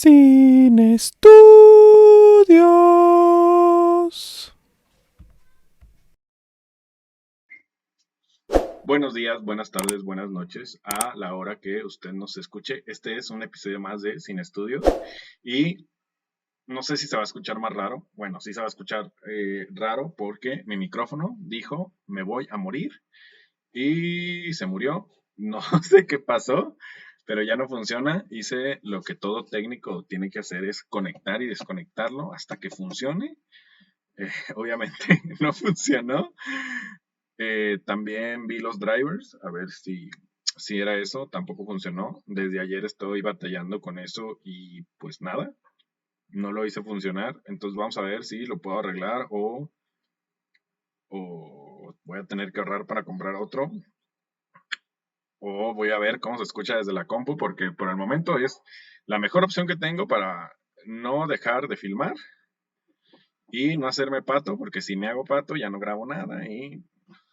Sin estudios. Buenos días, buenas tardes, buenas noches a la hora que usted nos escuche. Este es un episodio más de Sin Estudios y no sé si se va a escuchar más raro. Bueno, sí se va a escuchar raro porque mi micrófono dijo me voy a morir y se murió. No sé qué pasó, pero ya no funciona. Hice lo que todo técnico tiene que hacer, es conectar y desconectarlo hasta que funcione. Obviamente no funcionó. También vi los drivers, a ver si era eso, tampoco funcionó. Desde ayer estoy batallando con eso y pues nada, no lo hice funcionar. Entonces vamos a ver si lo puedo arreglar o voy a tener que ahorrar para comprar otro. O voy a ver cómo se escucha desde la compu, porque por el momento es la mejor opción que tengo para no dejar de filmar y no hacerme pato, porque si me hago pato ya no grabo nada y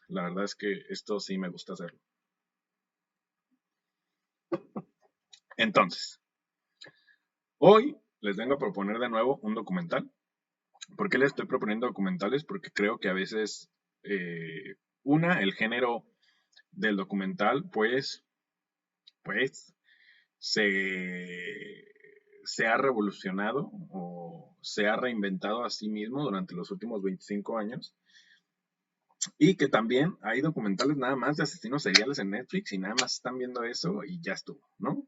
la verdad es que esto sí me gusta hacerlo. Entonces, hoy les vengo a proponer de nuevo un documental. ¿Por qué les estoy proponiendo documentales? Porque creo que a veces, el género del documental, pues se, se ha revolucionado o se ha reinventado a sí mismo durante los últimos 25 años. Y que también hay documentales nada más de asesinos seriales en Netflix y nada más están viendo eso y ya estuvo, ¿no?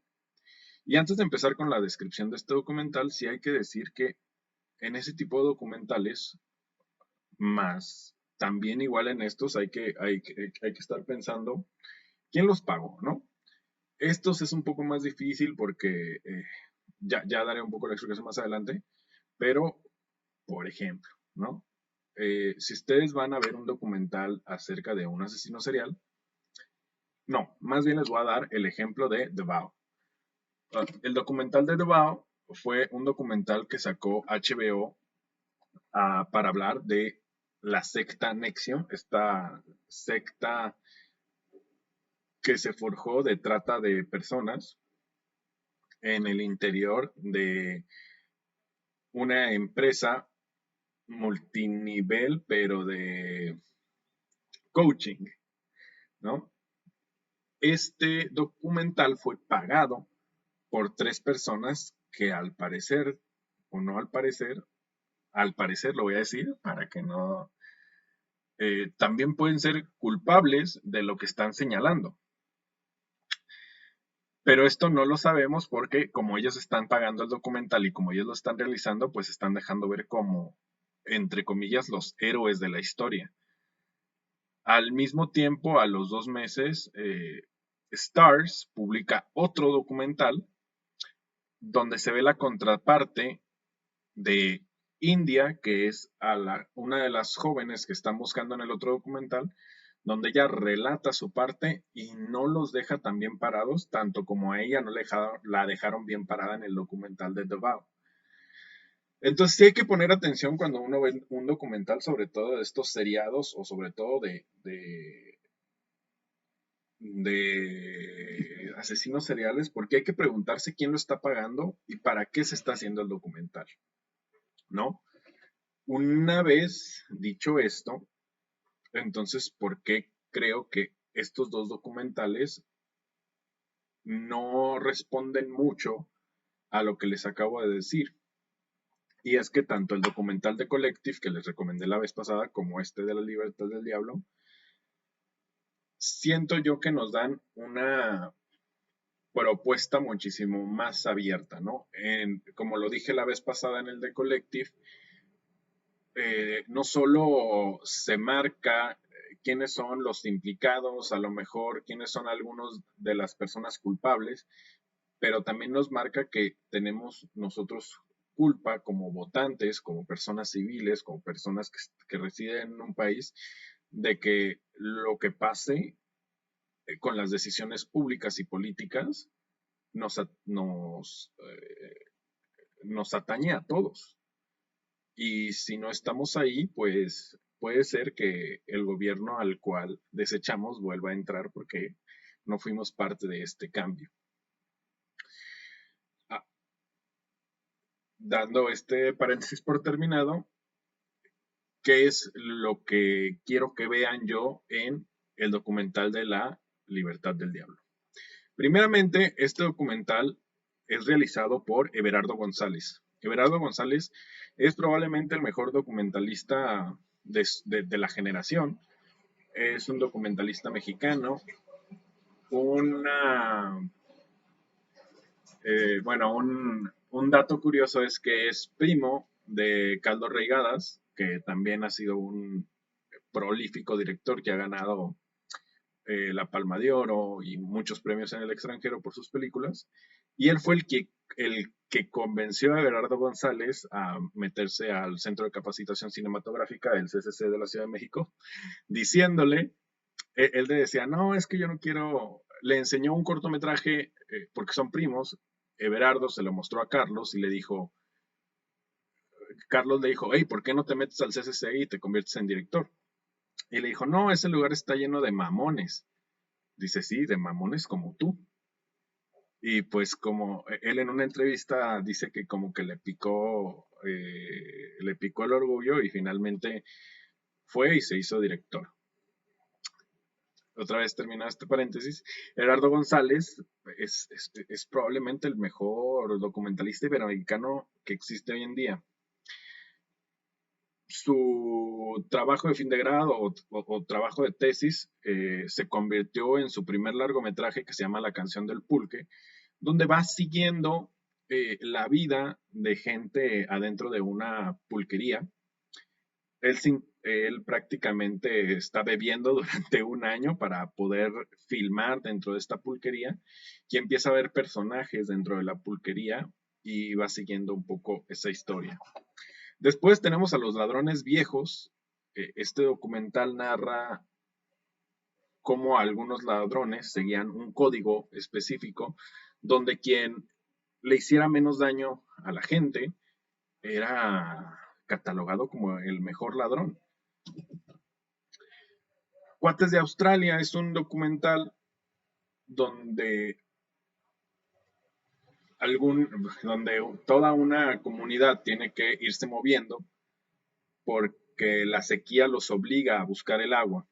Y antes de empezar con la descripción de este documental, sí hay que decir que en ese tipo de documentales, más también igual en estos, hay que estar pensando quién los pagó, ¿no? Estos es un poco más difícil porque ya daré un poco la explicación más adelante, pero, por ejemplo, ¿no? Si ustedes van a ver un documental acerca de un asesino serial, no, más bien les voy a dar el ejemplo de The Vow. El documental de The Vow fue un documental que sacó HBO para hablar de la secta Nexium, esta secta que se forjó de trata de personas en el interior de una empresa multinivel, pero de coaching, ¿no? Este documental fue pagado por tres personas que al parecer, o no al parecer lo voy a decir para que no, también pueden ser culpables de lo que están señalando. Pero esto no lo sabemos porque como ellos están pagando el documental y como ellos lo están realizando, pues están dejando ver como, entre comillas, los héroes de la historia. Al mismo tiempo, a los 2 meses, Stars publica otro documental donde se ve la contraparte de India, que es una de las jóvenes que están buscando en el otro documental, donde ella relata su parte y no los deja tan bien parados, tanto como a ella no la dejaron bien parada en el documental de The Vow. Entonces sí hay que poner atención cuando uno ve un documental, sobre todo de estos seriados o sobre todo de asesinos seriales, porque hay que preguntarse quién lo está pagando y para qué se está haciendo el documental, ¿no? Una vez dicho esto, entonces, ¿por qué creo que estos dos documentales no responden mucho a lo que les acabo de decir? Y es que tanto el documental de Collective, que les recomendé la vez pasada, como este de La Libertad del Diablo, siento yo que nos dan una propuesta muchísimo más abierta, ¿no? Como lo dije la vez pasada en el de Collective, no solo se marca quiénes son los implicados, a lo mejor quiénes son algunos de las personas culpables, pero también nos marca que tenemos nosotros culpa como votantes, como personas civiles, como personas que residen en un país, de que lo que pase con las decisiones públicas y políticas nos, nos atañe a todos. Y si no estamos ahí, pues puede ser que el gobierno al cual desechamos vuelva a entrar porque no fuimos parte de este cambio. Ah, dando este paréntesis por terminado, ¿qué es lo que quiero que vean yo en el documental de La Libertad del Diablo? Primeramente, este documental es realizado por Everardo González. Everardo González es probablemente el mejor documentalista de la generación. Es un documentalista mexicano. Una, un dato curioso es que es primo de Caldo Reigadas, que también ha sido un prolífico director que ha ganado la Palma de Oro y muchos premios en el extranjero por sus películas. Y él fue el que convenció a Gerardo González a meterse al Centro de Capacitación Cinematográfica del CCC de la Ciudad de México, diciéndole, él le decía, no, es que yo no quiero, le enseñó un cortometraje, porque son primos, Everardo se lo mostró a Carlos y le dijo, Carlos le dijo, hey, ¿por qué no te metes al CCC y te conviertes en director? Y le dijo, no, ese lugar está lleno de mamones. Dice, sí, de mamones como tú. Y pues como él en una entrevista dice que como que le picó el orgullo y finalmente fue y se hizo director. Otra vez terminado este paréntesis, Gerardo González es probablemente el mejor documentalista iberoamericano que existe hoy en día. Su trabajo de fin de grado o trabajo de tesis se convirtió en su primer largometraje que se llama La canción del pulque, donde va siguiendo la vida de gente adentro de una pulquería. Él prácticamente está bebiendo durante un año para poder filmar dentro de esta pulquería y empieza a ver personajes dentro de la pulquería y va siguiendo un poco esa historia. Después tenemos a Los Ladrones Viejos. Este documental narra cómo algunos ladrones seguían un código específico donde quien le hiciera menos daño a la gente era catalogado como el mejor ladrón. Cuates de Australia es un documental donde donde toda una comunidad tiene que irse moviendo porque la sequía los obliga a buscar el agua.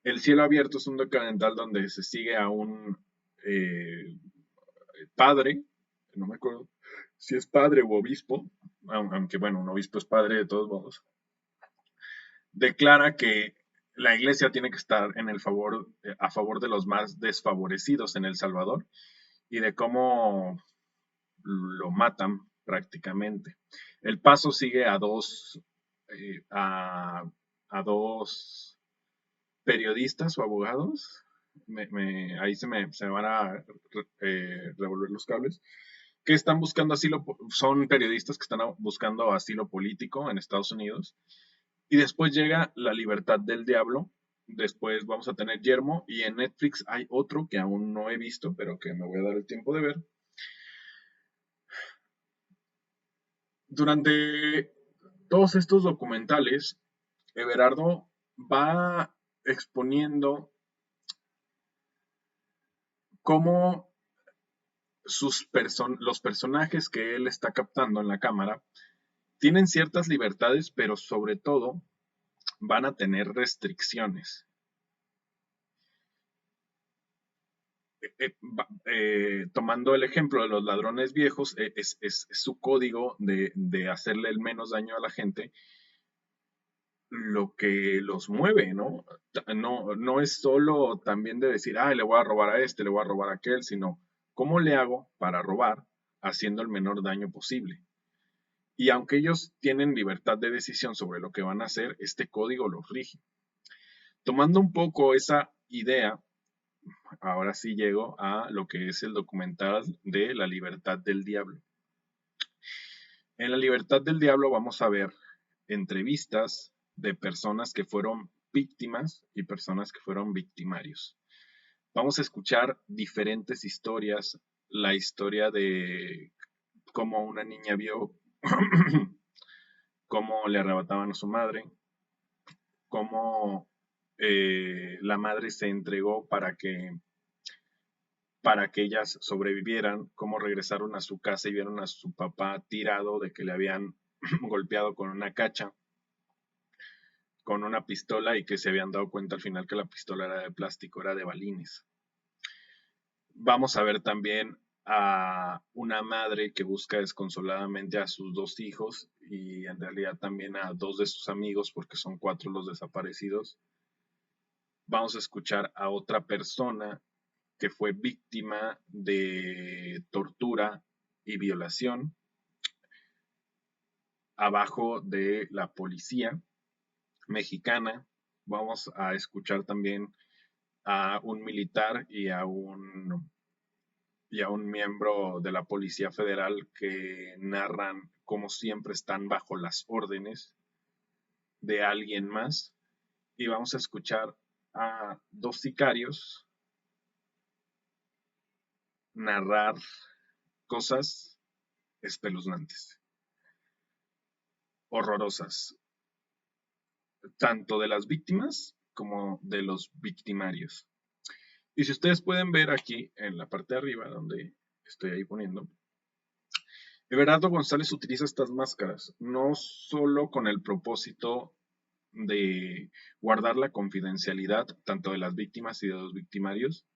El cielo abierto es un documental donde se sigue a un eh, padre, no me acuerdo si es padre u obispo, aunque bueno, un obispo es padre de todos modos, declara que la iglesia tiene que estar a favor de los más desfavorecidos en El Salvador y de cómo lo matan prácticamente. El Paso sigue a dos periodistas o abogados, ahí se me van a revolver los cables, que están buscando asilo, son periodistas que están buscando asilo político en Estados Unidos. Y después llega La Libertad del Diablo. Después vamos a tener Yermo. Y en Netflix hay otro que aún no he visto, pero que me voy a dar el tiempo de ver. Durante todos estos documentales, Everardo va exponiendo cómo los personajes que él está captando en la cámara tienen ciertas libertades, pero sobre todo van a tener restricciones. Tomando el ejemplo de los ladrones viejos, es su código de hacerle el menos daño a la gente lo que los mueve, ¿no? No es solo también de decir, le voy a robar a este, le voy a robar a aquel, sino cómo le hago para robar haciendo el menor daño posible. Y aunque ellos tienen libertad de decisión sobre lo que van a hacer, este código los rige. Tomando un poco esa idea, ahora sí llego a lo que es el documental de La Libertad del Diablo. En La Libertad del Diablo vamos a ver entrevistas de personas que fueron víctimas y personas que fueron victimarios. Vamos a escuchar diferentes historias, la historia de cómo una niña vio cómo le arrebataban a su madre, cómo la madre se entregó para que ellas sobrevivieran, cómo regresaron a su casa y vieron a su papá tirado de que le habían golpeado con una cacha, con una pistola y que se habían dado cuenta al final que la pistola era de plástico, era de balines. Vamos a ver también a una madre que busca desconsoladamente a sus dos hijos y en realidad también a dos de sus amigos porque son cuatro los desaparecidos. Vamos a escuchar a otra persona que fue víctima de tortura y violación abajo de la policía mexicana. Vamos a escuchar también a un militar y a un miembro de la Policía Federal que narran cómo siempre están bajo las órdenes de alguien más. Y vamos a escuchar a dos sicarios narrar cosas espeluznantes, horrorosas, tanto de las víctimas como de los victimarios. Y si ustedes pueden ver aquí en la parte de arriba, donde estoy ahí poniendo, Everardo González utiliza estas máscaras no solo con el propósito de guardar la confidencialidad tanto de las víctimas y de los victimarios,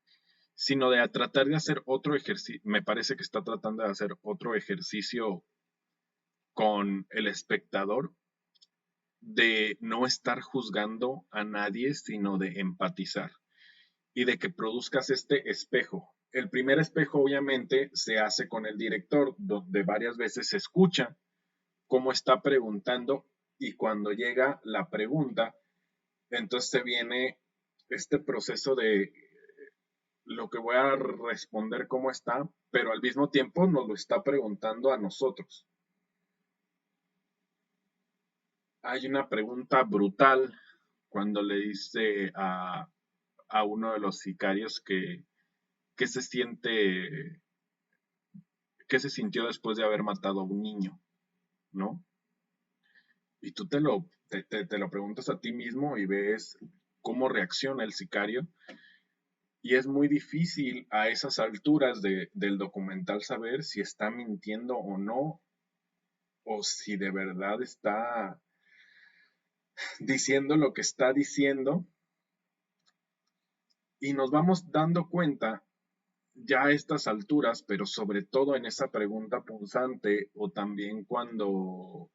sino de tratar de hacer otro ejercicio, me parece que está tratando de hacer otro ejercicio con el espectador de no estar juzgando a nadie, sino de empatizar y de que produzcas este espejo. El primer espejo obviamente se hace con el director, donde varias veces se escucha cómo está preguntando y cuando llega la pregunta, entonces se viene este proceso de lo que voy a responder cómo está, pero al mismo tiempo nos lo está preguntando a nosotros. Hay una pregunta brutal cuando le dice a uno de los sicarios que se siente, qué se sintió después de haber matado a un niño, ¿no? Y tú te lo preguntas a ti mismo y ves cómo reacciona el sicario. Y es muy difícil a esas alturas del documental saber si está mintiendo o no, o si de verdad está diciendo lo que está diciendo. Y nos vamos dando cuenta ya a estas alturas, pero sobre todo en esa pregunta punzante o también cuando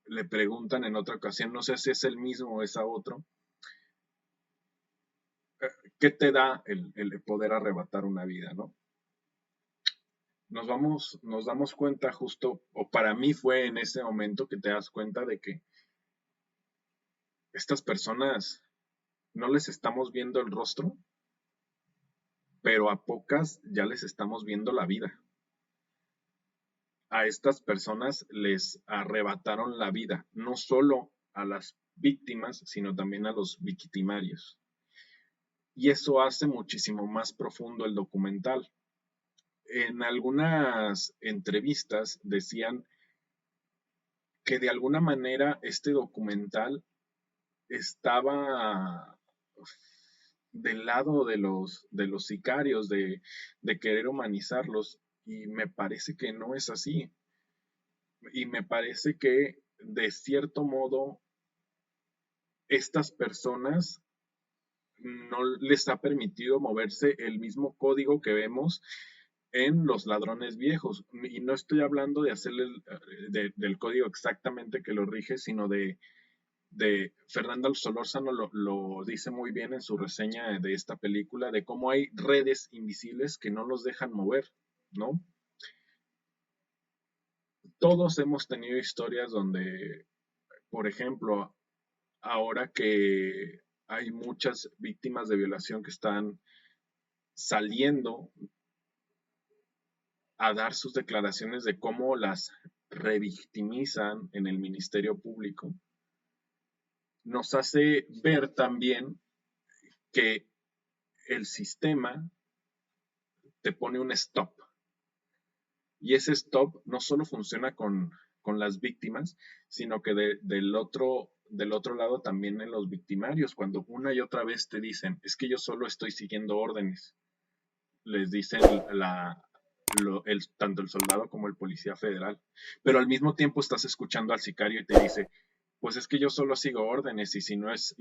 le preguntan en otra ocasión, no sé si es el mismo o es a otro, ¿qué te da el poder arrebatar una vida, no? Nos damos cuenta justo, o para mí fue en ese momento que te das cuenta de que estas personas no les estamos viendo el rostro, pero a pocas ya les estamos viendo la vida. A estas personas les arrebataron la vida, no solo a las víctimas, sino también a los victimarios. Y eso hace muchísimo más profundo el documental. En algunas entrevistas decían que de alguna manera este documental estaba del lado de los sicarios, de querer humanizarlos, y me parece que no es así. Y me parece que de cierto modo estas personas no les ha permitido moverse el mismo código que vemos en los ladrones viejos. Y no estoy hablando de hacerle del código exactamente que lo rige, sino de Fernando Solórzano lo dice muy bien en su reseña de esta película, de cómo hay redes invisibles que no los dejan mover, ¿no? Todos hemos tenido historias donde, por ejemplo, ahora que hay muchas víctimas de violación que están saliendo a dar sus declaraciones de cómo las revictimizan en el Ministerio Público, nos hace ver también que el sistema te pone un stop. Y ese stop no solo funciona con las víctimas, sino que del otro del otro lado también en los victimarios, cuando una y otra vez te dicen, es que yo solo estoy siguiendo órdenes, les dicen tanto el soldado como el policía federal, pero al mismo tiempo estás escuchando al sicario y te dice, pues es que yo solo sigo órdenes y si no es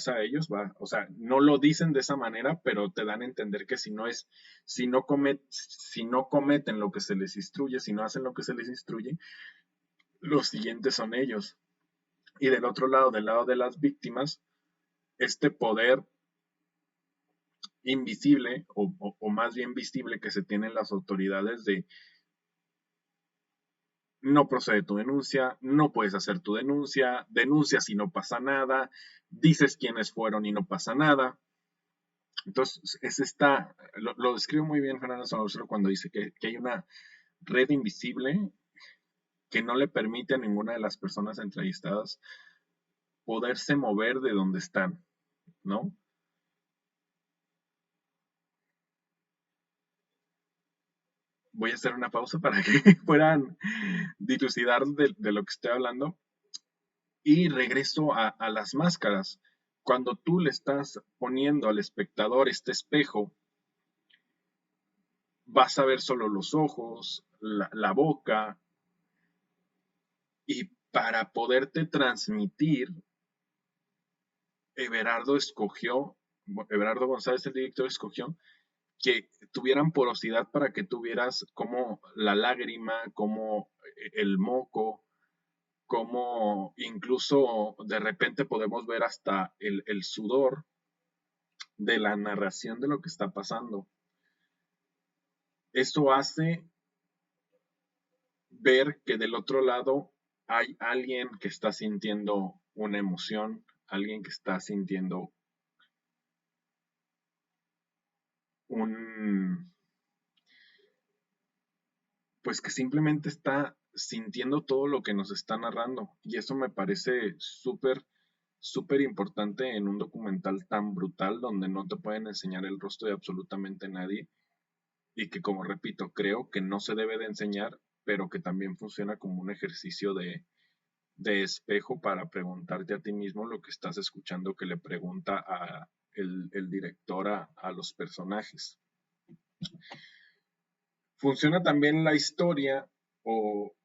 a ellos, va, o sea, no lo dicen de esa manera, pero te dan a entender que si no cometen lo que se les instruye, si no hacen lo que se les instruye, los siguientes son ellos. Y del otro lado, del lado de las víctimas, este poder invisible o más bien visible que se tienen las autoridades de no procede tu denuncia, no puedes hacer tu denuncia, denuncias y no pasa nada, dices quiénes fueron y no pasa nada. Entonces, lo describe muy bien Fernando Solórzano cuando dice que hay una red invisible que no le permite a ninguna de las personas entrevistadas poderse mover de donde están, ¿no? Voy a hacer una pausa para que puedan dilucidar de lo que estoy hablando y regreso a las máscaras. Cuando tú le estás poniendo al espectador este espejo, vas a ver solo los ojos, la boca, y para poderte transmitir, Everardo González, el director, escogió que tuvieran porosidad para que tuvieras como la lágrima, como el moco, como incluso de repente podemos ver hasta el sudor de la narración de lo que está pasando. Eso hace ver que del otro lado hay alguien que está sintiendo una emoción, alguien que está sintiendo un, pues que simplemente está sintiendo todo lo que nos está narrando. Y eso me parece súper importante en un documental tan brutal donde no te pueden enseñar el rostro de absolutamente nadie y que, como repito, creo que no se debe de enseñar, pero que también funciona como un ejercicio de espejo para preguntarte a ti mismo lo que estás escuchando que le pregunta el director a los personajes. Funciona también la historia o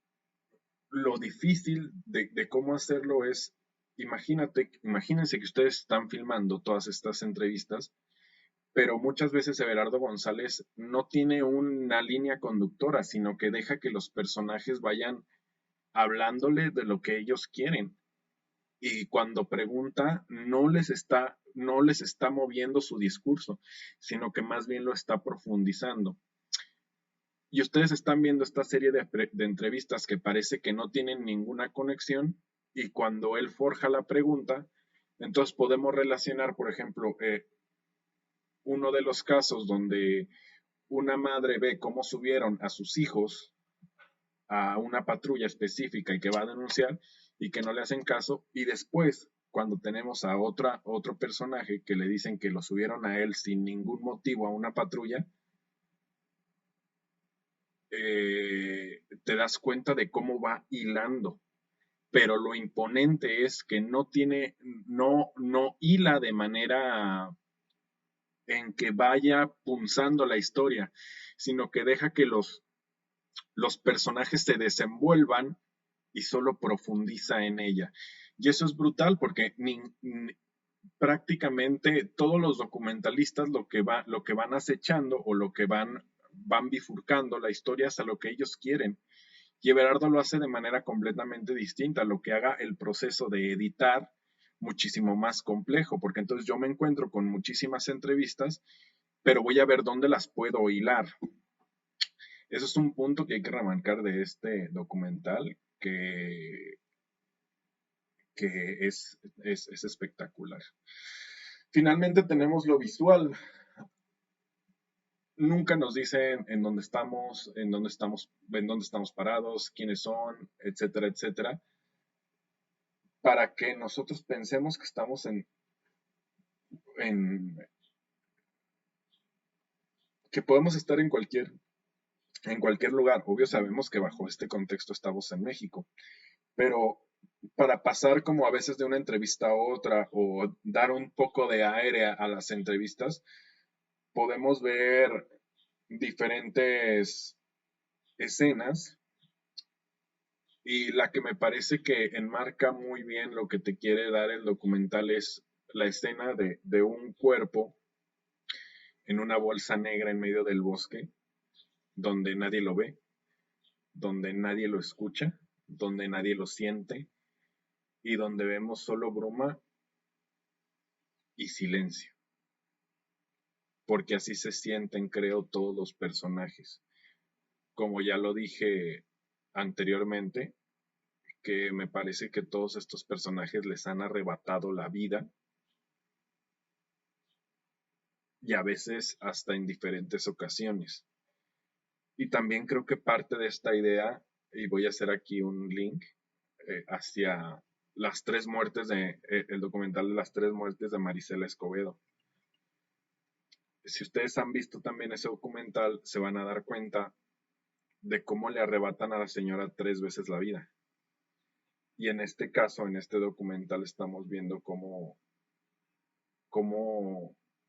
lo difícil de cómo hacerlo es, imagínense que ustedes están filmando todas estas entrevistas, pero muchas veces Everardo González no tiene una línea conductora, sino que deja que los personajes vayan hablándole de lo que ellos quieren. Y cuando pregunta, no les está moviendo su discurso, sino que más bien lo está profundizando. Y ustedes están viendo esta serie de entrevistas que parece que no tienen ninguna conexión y cuando él forja la pregunta, entonces podemos relacionar, por ejemplo, uno de los casos donde una madre ve cómo subieron a sus hijos a una patrulla específica y que va a denunciar y que no le hacen caso y después cuando tenemos a otro personaje que le dicen que lo subieron a él sin ningún motivo a una patrulla, te das cuenta de cómo va hilando. Pero lo imponente es que no hila de manera en que vaya punzando la historia, sino que deja que los personajes se desenvuelvan y solo profundiza en ella. Y eso es brutal porque prácticamente todos los documentalistas lo que van acechando o lo que van bifurcando la historia es a lo que ellos quieren. Y Everardo lo hace de manera completamente distinta, lo que haga el proceso de editar muchísimo más complejo, porque entonces yo me encuentro con muchísimas entrevistas, pero voy a ver dónde las puedo hilar. Eso es un punto que hay que remarcar de este documental que es espectacular. Finalmente tenemos lo visual. Nunca nos dicen en dónde estamos parados, quiénes son, etcétera, etcétera, para que nosotros pensemos que estamos en que podemos estar en cualquier lugar. Obvio sabemos que bajo este contexto estamos en México, pero para pasar como a veces de una entrevista a otra o dar un poco de aire a las entrevistas, podemos ver diferentes escenas y la que me parece que enmarca muy bien lo que te quiere dar el documental es la escena de un cuerpo en una bolsa negra en medio del bosque, donde nadie lo ve, donde nadie lo escucha, donde nadie lo siente y donde vemos solo bruma y silencio, porque así se sienten, creo, todos los personajes. Como ya lo dije anteriormente, que me parece que todos estos personajes les han arrebatado la vida y a veces hasta en diferentes ocasiones. Y también creo que parte de esta idea, y voy a hacer aquí un link hacia las tres muertes el documental de las tres muertes de Marisela Escobedo. Si ustedes han visto también ese documental, se van a dar cuenta de cómo le arrebatan a la señora tres veces la vida. Y en este caso, en este documental, estamos viendo cómo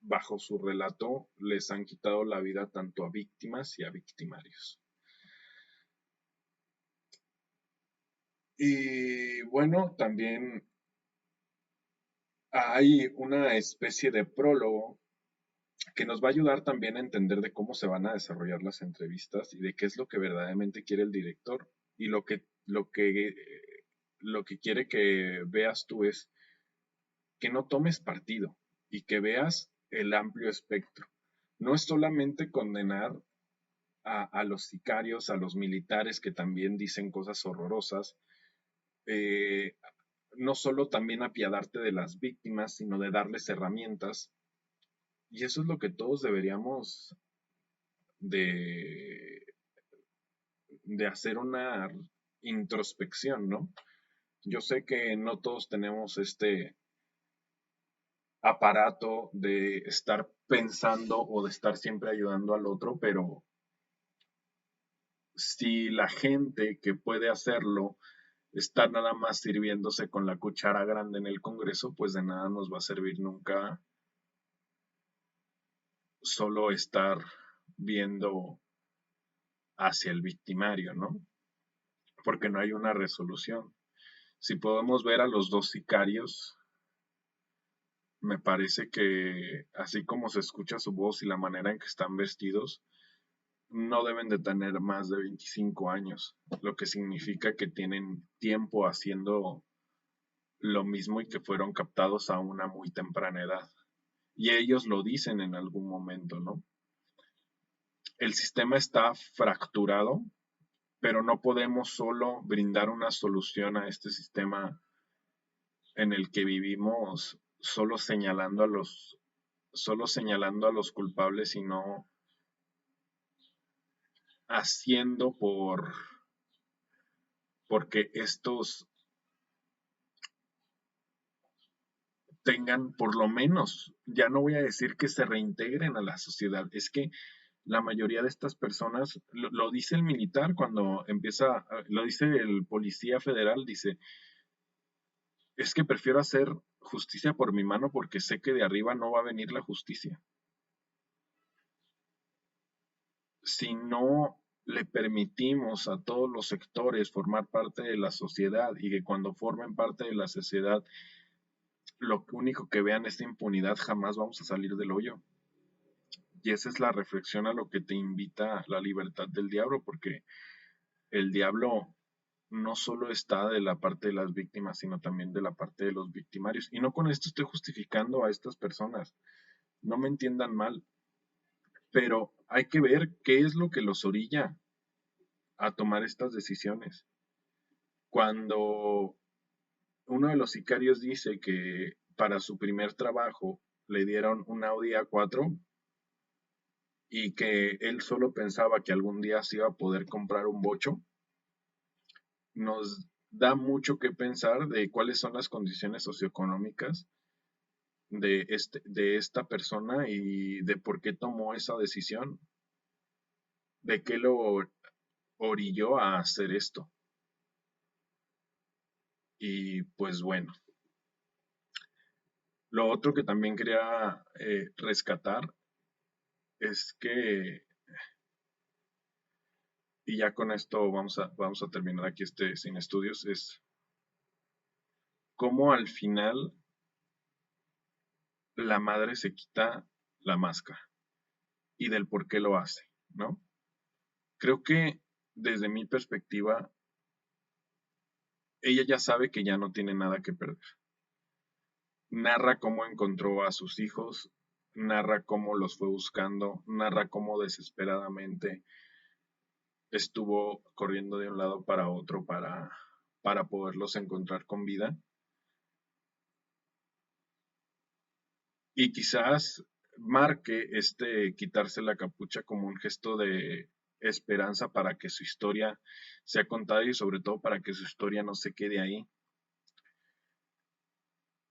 bajo su relato les han quitado la vida tanto a víctimas y a victimarios. Y bueno, también hay una especie de prólogo que nos va a ayudar también a entender de cómo se van a desarrollar las entrevistas y de qué es lo que verdaderamente quiere el director. Y lo que quiere que veas tú es que no tomes partido y que veas el amplio espectro. No es solamente condenar a los sicarios, a los militares que también dicen cosas horrorosas, eh, no solo también apiadarte de las víctimas, sino de darles herramientas. Y eso es lo que todos deberíamos de, de hacer una introspección, ¿no? Yo sé que no todos tenemos este aparato de estar pensando o de estar siempre ayudando al otro, pero si la gente que puede hacerlo está nada más sirviéndose con la cuchara grande en el Congreso, pues de nada nos va a servir nunca solo estar viendo hacia el victimario, ¿no? Porque no hay una resolución. Si podemos ver a los dos sicarios, me parece que así como se escucha su voz y la manera en que están vestidos, no deben de tener más de 25 años, lo que significa que tienen tiempo haciendo lo mismo y que fueron captados a una muy temprana edad. Y ellos lo dicen en algún momento, ¿no? El sistema está fracturado, pero no podemos solo brindar una solución a este sistema en el que vivimos solo señalando a los culpables y no haciendo porque estos tengan por lo menos, ya no voy a decir que se reintegren a la sociedad, es que la mayoría de estas personas, lo dice el militar cuando empieza, lo dice el policía federal, dice, es que prefiero hacer justicia por mi mano porque sé que de arriba no va a venir la justicia. Si no le permitimos a todos los sectores formar parte de la sociedad y que cuando formen parte de la sociedad lo único que vean es impunidad, jamás vamos a salir del hoyo. Y esa es la reflexión a lo que te invita la libertad del diablo, porque el diablo no solo está de la parte de las víctimas, sino también de la parte de los victimarios. Y no con esto estoy justificando a estas personas, no me entiendan mal, pero hay que ver qué es lo que los orilla a tomar estas decisiones. Cuando uno de los sicarios dice que para su primer trabajo le dieron un Audi A4 y que él solo pensaba que algún día se iba a poder comprar un bocho, nos da mucho que pensar de cuáles son las condiciones socioeconómicas de esta persona y de por qué tomó esa decisión, de qué lo orilló a hacer esto. Y pues bueno, lo otro que también quería rescatar es que, y ya con esto vamos a terminar aquí este Sin Estudios, es cómo al final la madre se quita la máscara y del por qué lo hace, ¿no? Creo que desde mi perspectiva, ella ya sabe que ya no tiene nada que perder. Narra cómo encontró a sus hijos, narra cómo los fue buscando, narra cómo desesperadamente estuvo corriendo de un lado para otro para poderlos encontrar con vida. Y quizás marque este quitarse la capucha como un gesto de esperanza para que su historia sea contada y sobre todo para que su historia no se quede ahí.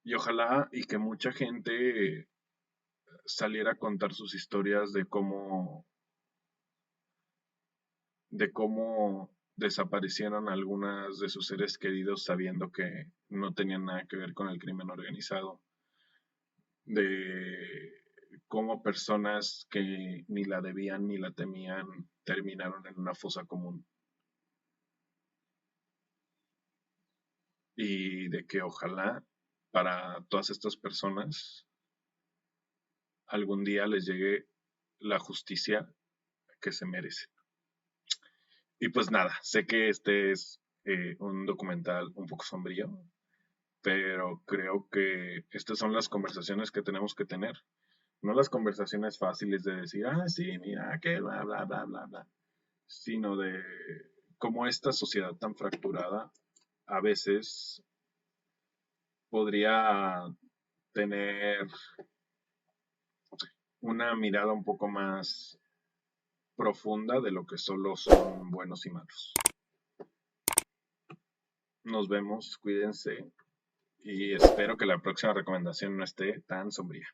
Y ojalá y que mucha gente saliera a contar sus historias de cómo desaparecieron algunas de sus seres queridos sabiendo que no tenían nada que ver con el crimen organizado, de cómo personas que ni la debían ni la temían terminaron en una fosa común y de que ojalá para todas estas personas algún día les llegue la justicia que se merecen. Y pues nada, sé que este es un documental un poco sombrío, pero creo que estas son las conversaciones que tenemos que tener. No las conversaciones fáciles de decir, ah, sí, mira, que bla, bla, bla, bla, bla, sino de cómo esta sociedad tan fracturada a veces podría tener una mirada un poco más profunda de lo que solo son buenos y malos. Nos vemos, cuídense y espero que la próxima recomendación no esté tan sombría.